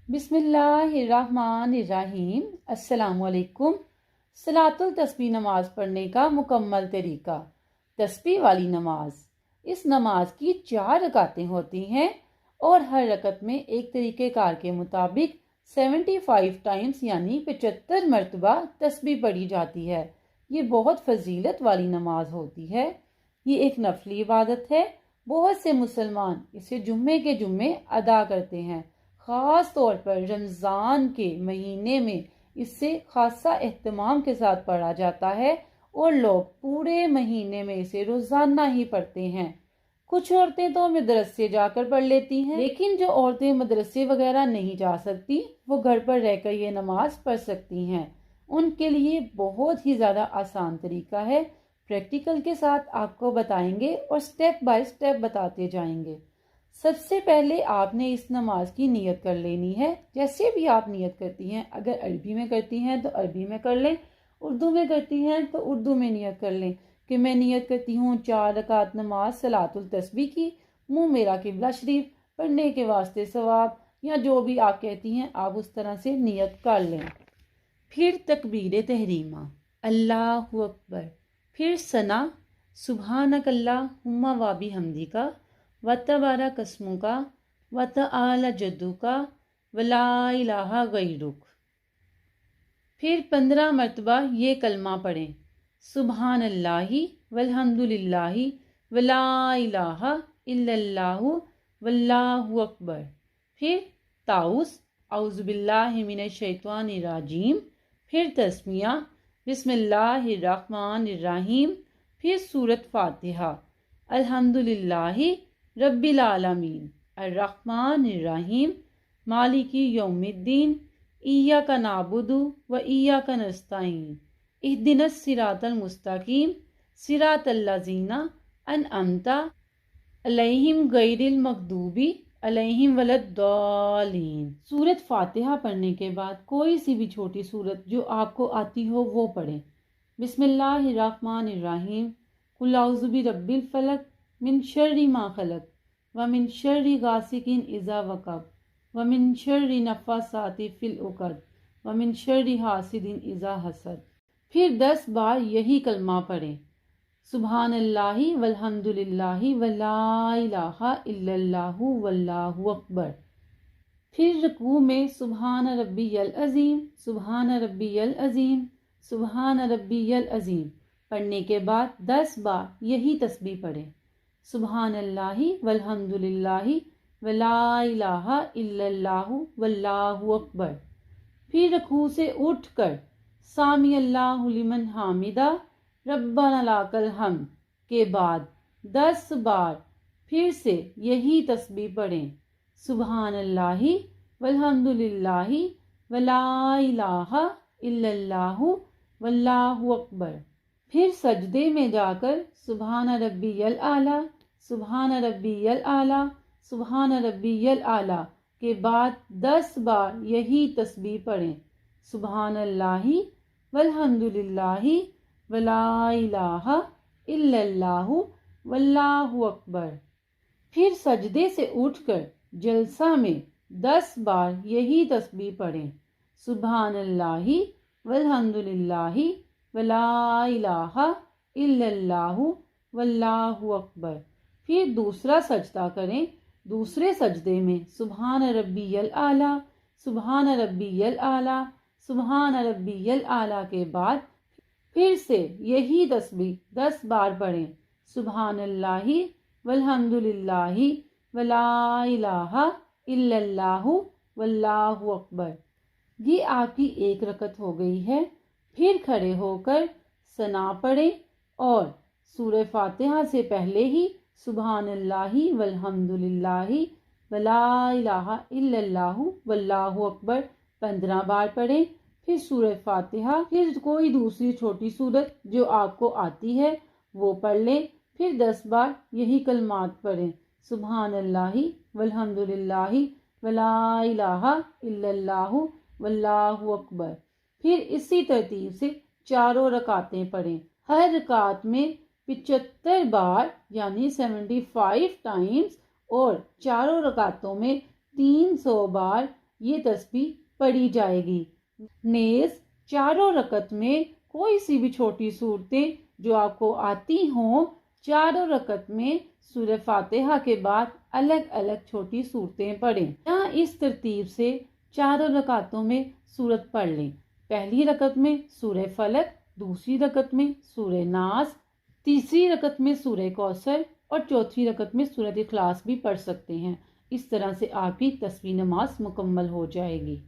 बिस्मिल्लाहिर्रहमानिर्रहीम। अस्सलामुअलैकुम। सलातुल तस्बीह नमाज पढ़ने का मुकम्मल तरीका। तस्बीह वाली नमाज। इस नमाज की 4 रकातें होती हैं और हर रकत में एक तरीक़ेकार के मुताबिक 75 टाइम्स यानी 75 मरतबा तस्बीह पढ़ी जाती है। ये बहुत फजीलत वाली नमाज होती है। ये एक नफली इबादत है। बहुत से मुसलमान इसे जुम्मे के जुम्मे अदा करते हैं। ख़ास तौर पर रमज़ान के महीने में इससे खासा एहतमाम के साथ पढ़ा जाता है और लोग पूरे महीने में इसे रोज़ाना ही पढ़ते हैं। कुछ औरतें तो मदरसे जाकर पढ़ लेती हैं, लेकिन जो औरतें मदरसे वगैरह नहीं जा सकती वो घर पर रहकर ये नमाज पढ़ सकती हैं। उनके लिए बहुत ही ज़्यादा आसान तरीका है। प्रैक्टिकल के साथ आपको बताएंगे और स्टेप बाय स्टेप बताते जाएंगे। सबसे पहले आपने इस नमाज की नियत कर लेनी है। जैसे भी आप नियत करती हैं, अगर अरबी में करती हैं तो अरबी में कर लें, उर्दू में करती हैं तो उर्दू में नियत कर लें कि मैं नियत करती हूँ 4 रकात नमाज सलातुल तस्बीह की, मुँह मेरा किबला शरीफ, पढ़ने के वास्ते सवाब, या जो भी आप कहती हैं आप उस तरह से नियत कर लें। फिर तकबीर तहरीमा, अल्लाहु अकबर। फिर सना, सुबहानकल्लाहुम्मा व बिहम्दिका व तबारक अस्मुका व तआला जद्दुका व ला इलाहा गैरुक। फिर 15 मरतबा ये कलमा पढ़ें, सुबहानल्लाहि वल्हम्दुलिल्लाहि व ला इलाहा इल्लल्लाहु वल्लाहु अकबर। फिर ताउस, औज़ुबिल्लाहि मिनश शैतानिर रजीम। फिर तस्मिया, बिस्मिल्लाहिर्रहमानिर्रहीम। फिर सूरत फातिहा, अल्हम्दुलिल्लाहि रब्बिल आलमीन अर्रहमानिर्रहीम मालिकी यौमिद्दीन इय्याका नअबुदु व इय्याका नस्तईन इहदिनस सिरातल मुस्तकीम सिरातल लज़ीना अनअमता अलैहिम गैरिल मग़दूबी अलैहिम वलद्दालीन। सूरत फातिहा पढ़ने के बाद कोई सी भी छोटी सूरत जो आपको आती हो वो पढ़ें। बिस्मिल्लाहिर्रहमानिर्रहीम, कुल औज़ु बिरब्बिल फलक मिन शर्रि मा खलक व मिन शर्रि गासिकिन इज़ा वक़ब व मिन शर्रि नफ़्फ़ासाति फ़िल उक़द व मिन शर्रि हासिदिन इज़ा हसद। फिर 10 बार यही कलमा पढ़ें, सुबहानल्लाहि वल्हम्दुलिल्लाहि व ला इलाहा इल्लल्लाहु वल्लाहु अकबर। फिर रुकू में सुबहान रब्बियल अज़ीम, सुबहान रब्बियल अज़ीम, सुबहान रब्बियल अज़ीम पढ़ने के बाद 10 बार यही तस्बीह पढ़ें, सुबहानल्लाहि वल्हम्दुलिल्लाहि व ला इलाहा इल्लल्लाहु वल्लाहु अकबर। फिर रुकू से उठकर सामी अल्लाहु लिमन हामिदा रब्बना लाकल हम्द के बाद 10 बार फिर से यही तस्बीह पढ़ें, सुबहानल्लाहि वल्हम्दुलिल्लाहि व ला इलाहा इल्लल्लाहु वल्लाहु अकबर। फिर सजदे में जाकर सुबहान रब्बियल आला, सुबहान रब्बियल आला, सुबहान रब्बियल आला के बाद 10 बार यही तस्बीह पढ़ें, सुबहानल्लाहि वल्हम्दुलिल्लाहि व ला इलाहा इल्लल्लाहु वल्लाहु अकबर। फिर सजदे से उठकर जलसा में 10 बार यही तस्बीह पढ़ें, सुबहानल्लाहि वल्हम्दुलिल्लाहि व ला इलाहा इल्लल्लाहु वल्लाहु अकबर। फिर दूसरा सजदा करें। दूसरे सजदे में सुबहान रब्बियल आला, सुबहान रब्बियल आला, सुबहान रब्बियल आला के बाद फिर से यही तस्बीह 10 बार पढ़ें, सुबहानल्लाहि वल्हम्दुलिल्लाहि व ला इलाहा इल्लल्लाहु वल्लाहु अकबर। ये आपकी एक रकत हो गई है। फिर खड़े होकर सना पढ़ें और सूरह फातिहा से पहले ही सुबहानल्लाहि वल्हम्दुलिल्लाहि व ला इलाहा इल्लल्लाहु वल्लाहु अकबर 15 बार पढ़ें। फिर सूरह फातिहा, फिर कोई दूसरी छोटी सूरत जो आपको आती है वो पढ़ लें। फिर 10 बार यही कलमात पढ़ें, सुबहानल्लाहि वल्हम्दुलिल्लाहि व ला इलाहा इल्लल्लाहु वल्लाहु अकबर। फिर इसी तरतीब से चारों रकातें पढ़ें। हर रकात में 75 बार यानी 75 टाइम्स और चारों रकातों में 300 बार ये तस्बीह पढ़ी जाएगी। नेज़ चारों रकत में कोई सी भी छोटी सूरतें जो आपको आती हों, चारों रकत में सूरह फातिहा के बाद अलग अलग छोटी सूरतें पढ़ें या इस तरतीब से चारों रकातों में सूरत पढ़ लें। पहली रकत में सूरह फलक, दूसरी रकत में सूरह नास, तीसरी रकत में सूरह कौसर और चौथी रकत में सूरह इखलास भी पढ़ सकते हैं। इस तरह से आपकी तस्बीह नमाज मुकम्मल हो जाएगी।